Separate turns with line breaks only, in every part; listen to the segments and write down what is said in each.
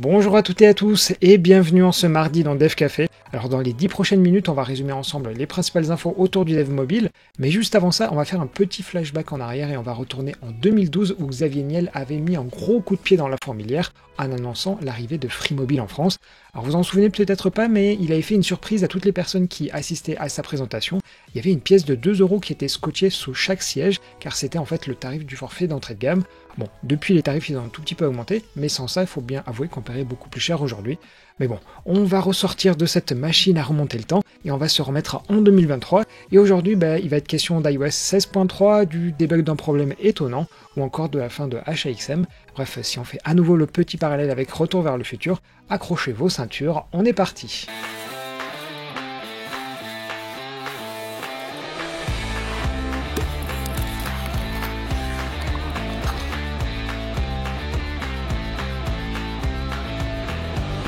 Bonjour à toutes et à tous et bienvenue en ce mardi dans Dev Café. Alors dans les 10 prochaines minutes, on va résumer ensemble les principales infos autour du dev mobile, mais juste avant ça, on va faire un petit flashback en arrière et on va retourner en 2012 où Xavier Niel avait mis un gros coup de pied dans la fourmilière en annonçant l'arrivée de Free Mobile en France. Alors vous en souvenez peut-être pas, mais il avait fait une surprise à toutes les personnes qui assistaient à sa présentation. Il y avait une pièce de 2€ qui était scotchée sous chaque siège, car c'était en fait le tarif du forfait d'entrée de gamme. Bon, depuis les tarifs ils ont un tout petit peu augmenté, mais sans ça il faut bien avouer qu'on paierait beaucoup plus cher aujourd'hui. Mais bon, on va ressortir de cette machine à remonter le temps et on va se remettre en 2023. Et aujourd'hui, il va être question d'iOS 16.3, du debug d'un problème étonnant ou encore de la fin de HAXM. Bref, si on fait à nouveau le petit parallèle avec Retour vers le futur, accrochez vos ceintures, on est parti.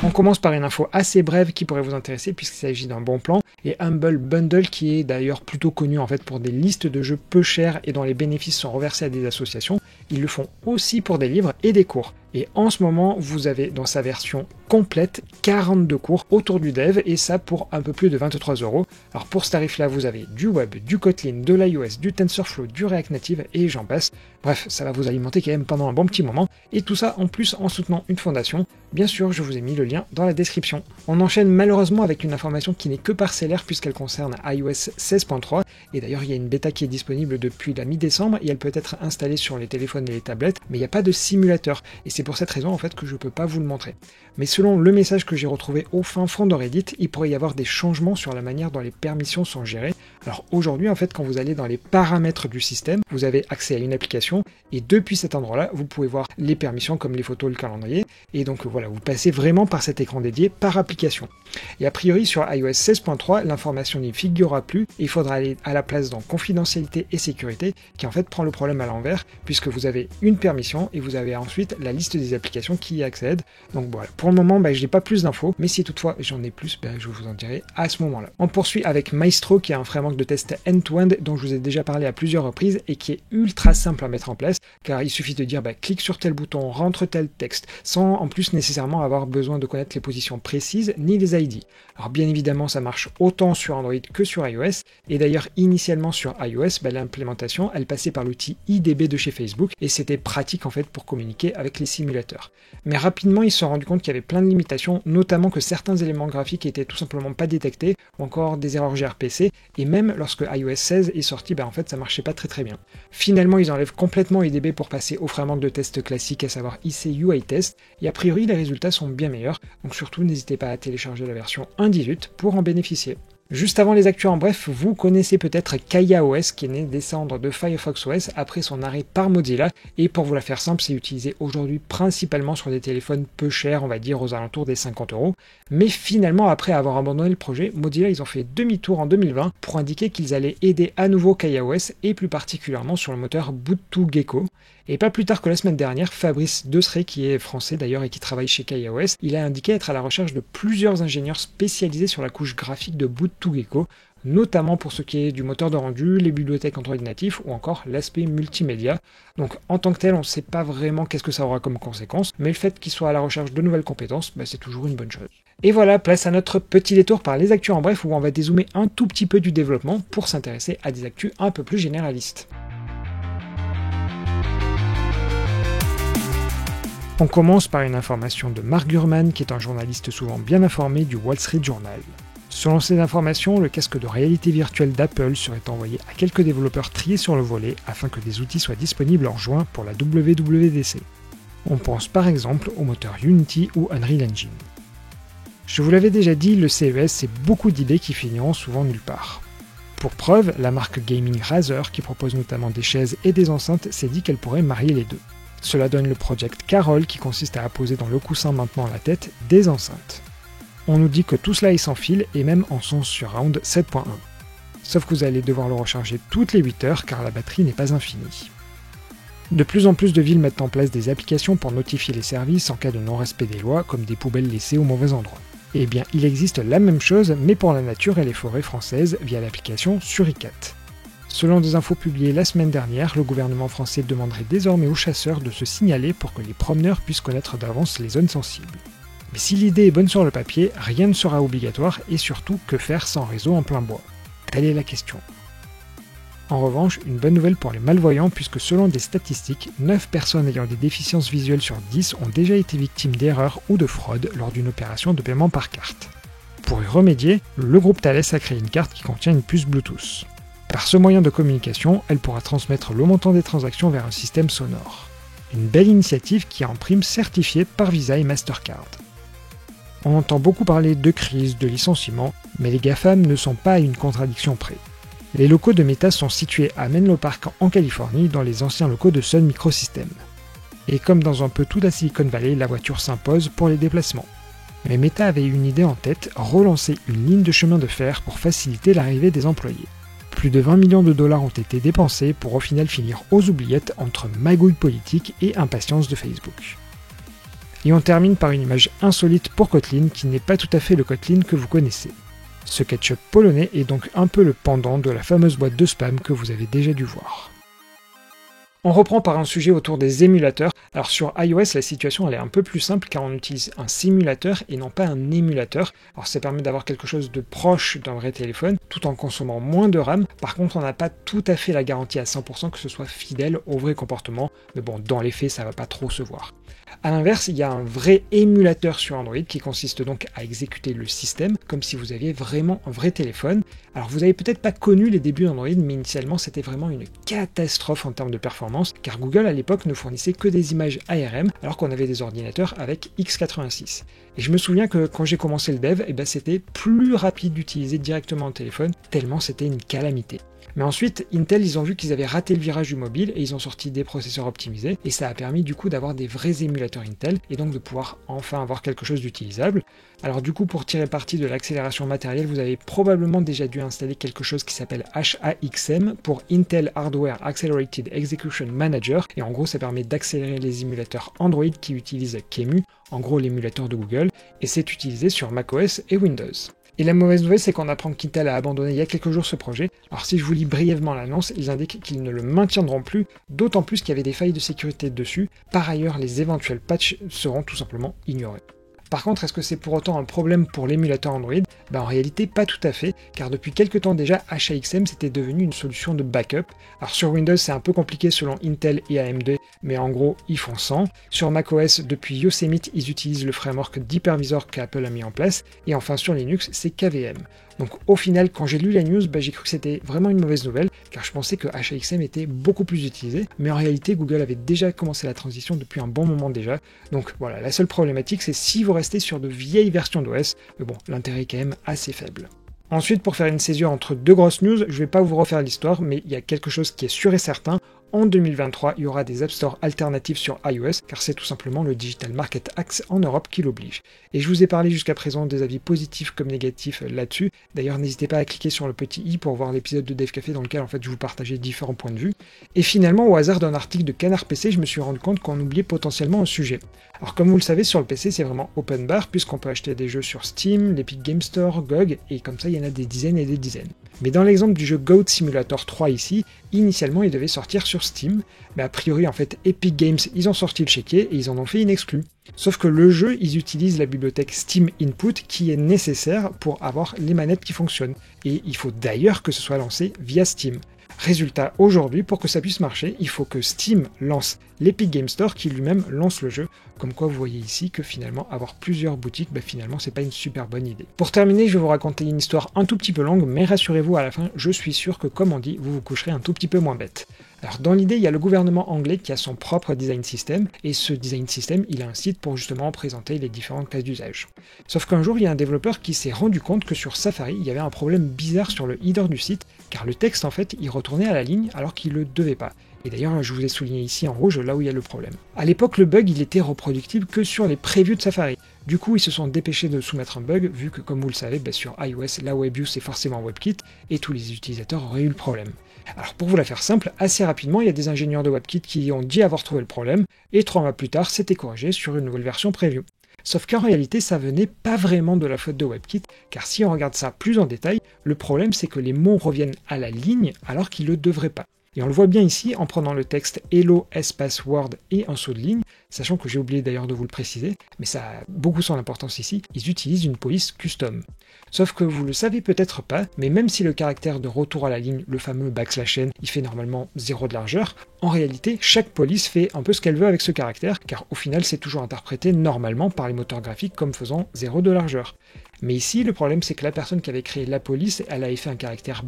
On commence par une info assez brève qui pourrait vous intéresser puisqu'il s'agit d'un bon plan, et Humble Bundle qui est d'ailleurs plutôt connu en fait pour des listes de jeux peu chers et dont les bénéfices sont reversés à des associations. Ils le font aussi pour des livres et des cours. Et en ce moment, vous avez dans sa version complète 42 cours autour du dev et ça pour un peu plus de 23€. Alors pour ce tarif-là, vous avez du web, du Kotlin, de l'iOS, du TensorFlow, du React Native et j'en passe. Bref, ça va vous alimenter quand même pendant un bon petit moment et tout ça en plus en soutenant une fondation. Bien sûr, je vous ai mis le lien dans la description. On enchaîne malheureusement avec une information qui n'est que parcellaire puisqu'elle concerne iOS 16.3 et d'ailleurs il y a une bêta qui est disponible depuis la mi-décembre et elle peut être installée sur les téléphones et les tablettes, mais il n'y a pas de simulateur et c'est pour cette raison en fait que je peux pas vous le montrer. Mais selon le message que j'ai retrouvé au fin fond de Reddit, il pourrait y avoir des changements sur la manière dont les permissions sont gérées. Alors aujourd'hui en fait quand vous allez dans les paramètres du système, vous avez accès à une application et depuis cet endroit-là, vous pouvez voir les permissions comme les photos, le calendrier et donc voilà, vous passez vraiment par cet écran dédié par application. Et a priori sur iOS 16.3, l'information n'y figurera plus et il faudra aller à la place dans confidentialité et sécurité qui en fait prend le problème à l'envers puisque vous avez une permission et vous avez ensuite la liste des applications qui y accèdent. Donc voilà, pour le moment je n'ai pas plus d'infos, mais si toutefois j'en ai plus, je vous en dirai à ce moment-là. On poursuit avec Maestro qui est un framework de test end-to-end dont je vous ai déjà parlé à plusieurs reprises et qui est ultra simple à mettre en place car il suffit de dire clique sur tel bouton, rentre tel texte sans en plus nécessairement avoir besoin de connaître les positions précises ni les ID. Alors bien évidemment ça marche autant sur Android que sur iOS et d'ailleurs initialement sur iOS l'implémentation elle passait par l'outil IDB de chez Facebook et c'était pratique en fait pour communiquer avec les simulateurs. Mais rapidement ils se sont rendus compte qu'il y avait plein de limitations, notamment que certains éléments graphiques étaient tout simplement pas détectés ou encore des erreurs gRPC et même lorsque iOS 16 est sorti en fait ça marchait pas très bien. Finalement ils enlèvent complètement IDB pour passer au framework de test classique à savoir ICUI-Test et a priori les résultats sont bien meilleurs, donc surtout n'hésitez pas à télécharger la version 1.18 pour en bénéficier. Juste avant les actus en bref, vous connaissez peut-être KaiaOS qui est né des cendres de Firefox OS après son arrêt par Mozilla et pour vous la faire simple, c'est utilisé aujourd'hui principalement sur des téléphones peu chers, on va dire aux alentours des 50€. Mais finalement, après avoir abandonné le projet, Mozilla ils ont fait demi-tour en 2020 pour indiquer qu'ils allaient aider à nouveau KaiaOS et plus particulièrement sur le moteur Boot2Gecko. Et pas plus tard que la semaine dernière, Fabrice Dessray, qui est français d'ailleurs et qui travaille chez KaiaOS, il a indiqué être à la recherche de plusieurs ingénieurs spécialisés sur la couche graphique de Boot2Gecko, notamment pour ce qui est du moteur de rendu, les bibliothèques Android natifs ou encore l'aspect multimédia. Donc en tant que tel, on ne sait pas vraiment qu'est-ce que ça aura comme conséquence, mais le fait qu'il soit à la recherche de nouvelles compétences, c'est toujours une bonne chose. Et voilà, place à notre petit détour par les actus en bref où on va dézoomer un tout petit peu du développement pour s'intéresser à des actus un peu plus généralistes. On commence par une information de Mark Gurman, qui est un journaliste souvent bien informé du Wall Street Journal. Selon ces informations, le casque de réalité virtuelle d'Apple serait envoyé à quelques développeurs triés sur le volet afin que des outils soient disponibles en juin pour la WWDC. On pense par exemple au moteur Unity ou Unreal Engine. Je vous l'avais déjà dit, le CES c'est beaucoup d'idées qui finiront souvent nulle part. Pour preuve, la marque gaming Razer, qui propose notamment des chaises et des enceintes, s'est dit qu'elle pourrait marier les deux. Cela donne le Project Carol qui consiste à apposer dans le coussin maintenant la tête des enceintes. On nous dit que tout cela est sans fil et même en son surround 7.1. Sauf que vous allez devoir le recharger toutes les 8 heures car la batterie n'est pas infinie. De plus en plus de villes mettent en place des applications pour notifier les services en cas de non-respect des lois comme des poubelles laissées au mauvais endroit. Eh bien il existe la même chose mais pour la nature et les forêts françaises via l'application Suricat. Selon des infos publiées la semaine dernière, le gouvernement français demanderait désormais aux chasseurs de se signaler pour que les promeneurs puissent connaître d'avance les zones sensibles. Mais si l'idée est bonne sur le papier, rien ne sera obligatoire et surtout que faire sans réseau en plein bois? Telle est la question. En revanche, une bonne nouvelle pour les malvoyants puisque selon des statistiques, 9 personnes ayant des déficiences visuelles sur 10 ont déjà été victimes d'erreurs ou de fraudes lors d'une opération de paiement par carte. Pour y remédier, le groupe Thales a créé une carte qui contient une puce Bluetooth. Par ce moyen de communication, elle pourra transmettre le montant des transactions vers un système sonore. Une belle initiative qui est en prime certifiée par Visa et Mastercard. On entend beaucoup parler de crise, de licenciement, mais les GAFAM ne sont pas à une contradiction près. Les locaux de Meta sont situés à Menlo Park en Californie, dans les anciens locaux de Sun Microsystems. Et comme dans un peu toute la Silicon Valley, la voiture s'impose pour les déplacements. Mais Meta avait une idée en tête, relancer une ligne de chemin de fer pour faciliter l'arrivée des employés. Plus de 20 millions de dollars ont été dépensés pour au final finir aux oubliettes entre magouilles politiques et impatience de Facebook. Et on termine par une image insolite pour Kotlin qui n'est pas tout à fait le Kotlin que vous connaissez. Ce ketchup polonais est donc un peu le pendant de la fameuse boîte de spam que vous avez déjà dû voir. On reprend par un sujet autour des émulateurs. Alors sur iOS, la situation elle est un peu plus simple car on utilise un simulateur et non pas un émulateur. Alors ça permet d'avoir quelque chose de proche d'un vrai téléphone tout en consommant moins de RAM. Par contre, on n'a pas tout à fait la garantie à 100% que ce soit fidèle au vrai comportement. Mais bon, dans les faits, ça va pas trop se voir. A l'inverse, il y a un vrai émulateur sur Android qui consiste donc à exécuter le système comme si vous aviez vraiment un vrai téléphone. Alors vous avez peut-être pas connu les débuts d'Android, mais initialement c'était vraiment une catastrophe en termes de performance, car Google à l'époque ne fournissait que des images ARM alors qu'on avait des ordinateurs avec x86. Et je me souviens que quand j'ai commencé le dev, c'était plus rapide d'utiliser directement un téléphone, tellement c'était une calamité. Mais ensuite, Intel, ils ont vu qu'ils avaient raté le virage du mobile et ils ont sorti des processeurs optimisés et ça a permis du coup d'avoir des vrais émulateurs Intel et donc de pouvoir enfin avoir quelque chose d'utilisable. Alors du coup, pour tirer parti de l'accélération matérielle, vous avez probablement déjà dû installer quelque chose qui s'appelle HAXM pour Intel Hardware Accelerated Execution Manager et en gros ça permet d'accélérer les émulateurs Android qui utilisent QEMU, en gros l'émulateur de Google, et c'est utilisé sur macOS et Windows. Et la mauvaise nouvelle, c'est qu'on apprend qu'Intel a abandonné il y a quelques jours ce projet. Alors si je vous lis brièvement l'annonce, ils indiquent qu'ils ne le maintiendront plus, d'autant plus qu'il y avait des failles de sécurité dessus. Par ailleurs, les éventuels patchs seront tout simplement ignorés. Par contre, est-ce que c'est pour autant un problème pour l'émulateur Android? En réalité, pas tout à fait, car depuis quelques temps déjà, HAXM c'était devenu une solution de backup. Alors sur Windows, c'est un peu compliqué selon Intel et AMD, mais en gros, ils font 100. Sur macOS, depuis Yosemite, ils utilisent le framework d'hypervisor qu'Apple a mis en place, et enfin sur Linux, c'est KVM. Donc au final, quand j'ai lu la news, j'ai cru que c'était vraiment une mauvaise nouvelle, car je pensais que HAXM était beaucoup plus utilisé, mais en réalité, Google avait déjà commencé la transition depuis un bon moment déjà. Donc voilà, la seule problématique, c'est si vous restez sur de vieilles versions d'OS, mais bon, l'intérêt est quand même assez faible. Ensuite, pour faire une césure entre deux grosses news, je ne vais pas vous refaire l'histoire, mais il y a quelque chose qui est sûr et certain. En 2023, il y aura des App Store alternatifs sur iOS, car c'est tout simplement le Digital Market Act en Europe qui l'oblige. Et je vous ai parlé jusqu'à présent des avis positifs comme négatifs là-dessus. D'ailleurs, n'hésitez pas à cliquer sur le petit i pour voir l'épisode de Dev Café dans lequel je vous partageais différents points de vue. Et finalement, au hasard d'un article de Canard PC, je me suis rendu compte qu'on oubliait potentiellement un sujet. Alors comme vous le savez, sur le PC, c'est vraiment open bar, puisqu'on peut acheter des jeux sur Steam, l'Epic Game Store, GOG, et comme ça, il y en a des dizaines et des dizaines. Mais dans l'exemple du jeu Goat Simulator 3 ici, initialement il devait sortir sur Steam, mais a priori en fait Epic Games ils ont sorti le chéquier et ils en ont fait une exclue. Sauf que le jeu, ils utilisent la bibliothèque Steam Input qui est nécessaire pour avoir les manettes qui fonctionnent. Et il faut d'ailleurs que ce soit lancé via Steam. Résultat, aujourd'hui, pour que ça puisse marcher, il faut que Steam lance l'Epic Game Store qui lui-même lance le jeu. Comme quoi, vous voyez ici que finalement, avoir plusieurs boutiques, finalement, c'est pas une super bonne idée. Pour terminer, je vais vous raconter une histoire un tout petit peu longue, mais rassurez-vous, à la fin, je suis sûr que, comme on dit, vous vous coucherez un tout petit peu moins bête. Alors, dans l'idée, il y a le gouvernement anglais qui a son propre design system, et ce design system, il a un site pour justement présenter les différents cas d'usage. Sauf qu'un jour, il y a un développeur qui s'est rendu compte que sur Safari, il y avait un problème bizarre sur le header du site, car le texte, en fait, il retournait à la ligne alors qu'il le devait pas. Et d'ailleurs, je vous ai souligné ici en rouge là où il y a le problème. À l'époque, le bug, il était reproductible que sur les previews de Safari. Du coup, ils se sont dépêchés de soumettre un bug, vu que, comme vous le savez, sur iOS, la WebView, c'est forcément WebKit, et tous les utilisateurs auraient eu le problème. Alors pour vous la faire simple, assez rapidement, il y a des ingénieurs de WebKit qui ont dit avoir trouvé le problème, et 3 mois plus tard, c'était corrigé sur une nouvelle version preview. Sauf qu'en réalité, ça venait pas vraiment de la faute de WebKit, car si on regarde ça plus en détail, le problème c'est que les mots reviennent à la ligne alors qu'ils le devraient pas. Et on le voit bien ici en prenant le texte Hello espace Word et un saut de ligne, sachant que j'ai oublié d'ailleurs de vous le préciser, mais ça a beaucoup son importance ici, ils utilisent une police custom. Sauf que vous le savez peut-être pas, mais même si le caractère de retour à la ligne, le fameux \n, il fait normalement 0 de largeur, en réalité, chaque police fait un peu ce qu'elle veut avec ce caractère, car au final c'est toujours interprété normalement par les moteurs graphiques comme faisant 0 de largeur. Mais ici, le problème c'est que la personne qui avait créé la police, elle avait fait un caractère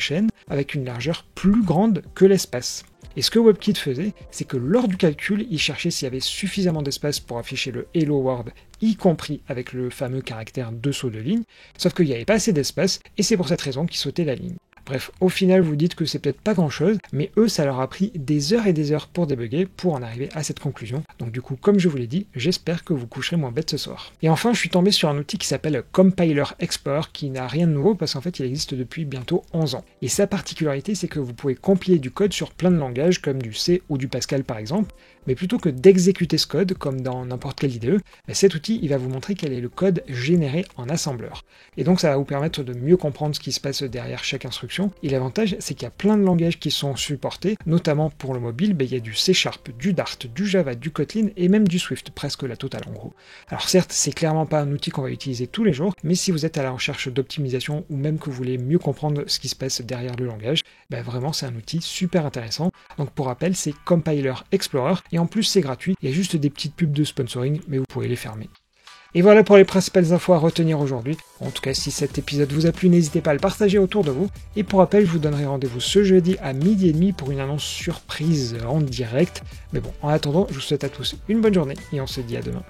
\n avec une largeur plus grande que l'espace. Et ce que WebKit faisait, c'est que lors du calcul, il cherchait s'il y avait suffisamment d'espace pour afficher le Hello World, y compris avec le fameux caractère de saut de ligne, sauf qu'il n'y avait pas assez d'espace, et c'est pour cette raison qu'il sautait la ligne. Bref, au final, vous dites que c'est peut-être pas grand-chose, mais eux, ça leur a pris des heures et des heures pour débugger, pour en arriver à cette conclusion. Donc du coup, comme je vous l'ai dit, j'espère que vous coucherez moins bête ce soir. Et enfin, je suis tombé sur un outil qui s'appelle Compiler Explorer, qui n'a rien de nouveau, parce qu'en fait, il existe depuis bientôt 11 ans. Et sa particularité, c'est que vous pouvez compiler du code sur plein de langages, comme du C ou du Pascal par exemple, mais plutôt que d'exécuter ce code, comme dans n'importe quelle IDE, cet outil, il va vous montrer quel est le code généré en assembleur. Et donc ça va vous permettre de mieux comprendre ce qui se passe derrière chaque instruction. Et l'avantage, c'est qu'il y a plein de langages qui sont supportés, notamment pour le mobile, il y a du C#, du Dart, du Java, du Kotlin et même du Swift, presque la totale en gros. Alors certes, c'est clairement pas un outil qu'on va utiliser tous les jours, mais si vous êtes à la recherche d'optimisation ou même que vous voulez mieux comprendre ce qui se passe derrière le langage, vraiment c'est un outil super intéressant. Donc pour rappel, c'est Compiler Explorer, et en plus c'est gratuit, il y a juste des petites pubs de sponsoring, mais vous pouvez les fermer. Et voilà pour les principales infos à retenir aujourd'hui. En tout cas, si cet épisode vous a plu, n'hésitez pas à le partager autour de vous. Et pour rappel, je vous donnerai rendez-vous ce jeudi à 12h30 pour une annonce surprise en direct. Mais bon, en attendant, je vous souhaite à tous une bonne journée et on se dit à demain.